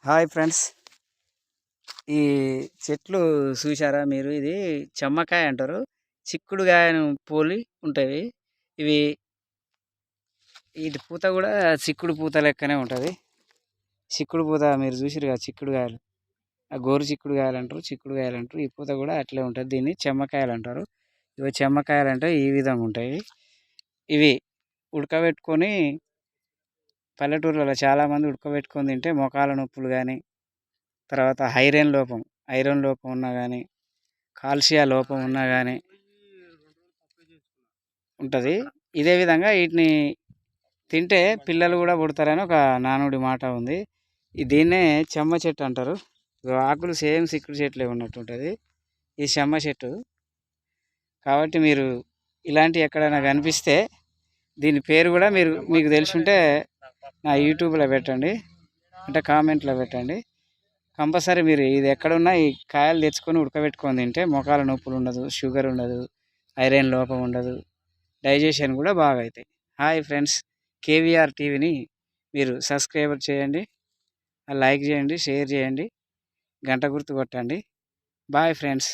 Hi friends, ఈ చెట్లు చూశారా మీరు? ఇది చెమ్మకాయ అంటారు. చిక్కుడుగాయను పోలి ఉంటాయి ఇవి. వీటి పూత కూడా చిక్కుడు పూత లెక్కనే ఉంటుంది. చిక్కుడు పూత మీరు చూసిరు కదా, చిక్కుడుగాయలు, ఆ గోరు చిక్కుడుగాయలు అంటారు, చిక్కుడుగాయలు అంటారు. ఈ పూత కూడా అట్లే ఉంటుంది. దీన్ని చెమ్మకాయలు అంటారు. ఇవి చెమ్మకాయలు అంటే ఈ విధంగా ఉంటాయి. ఇవి ఉడకబెట్టుకొని పల్లెటూర్లలో చాలామంది ఉడకబెట్టుకొని తింటే మోకాల నొప్పులు కానీ, తర్వాత ఐరన్ లోపం ఉన్నా కానీ, కాల్షియా లోపం ఉన్నా కానీ ఉంటుంది. ఇదే విధంగా వీటిని తింటే పిల్లలు కూడా పుడతారని ఒక నానుడి మాట ఉంది. దీన్నే చెమ్మ చెట్టు అంటారు. ఆకులు సేమ్ చిక్కుడు చెట్లే ఉన్నట్టు ఉంటుంది ఈ చెమ్మ చెట్టు. కాబట్టి మీరు ఇలాంటి ఎక్కడైనా కనిపిస్తే దీని పేరు కూడా మీకు తెలుసుంటే నా యూట్యూబ్లో పెట్టండి, అంటే కామెంట్లో పెట్టండి. కంపల్సరీ మీరు ఇది ఎక్కడున్నా ఈ కాయలు తెచ్చుకొని ఉడకబెట్టుకొని తింటే మోకాల నొప్పులు ఉండదు, షుగర్ ఉండదు, ఐరన్ లోపం ఉండదు, డైజెషన్ కూడా బాగా అవుతాయి. హాయ్ ఫ్రెండ్స్, కేవీఆర్ టీవీని మీరు సబ్స్క్రైబ్ చేయండి, లైక్ చేయండి, షేర్ చేయండి, గంట గుర్తు కొట్టండి. Bye friends.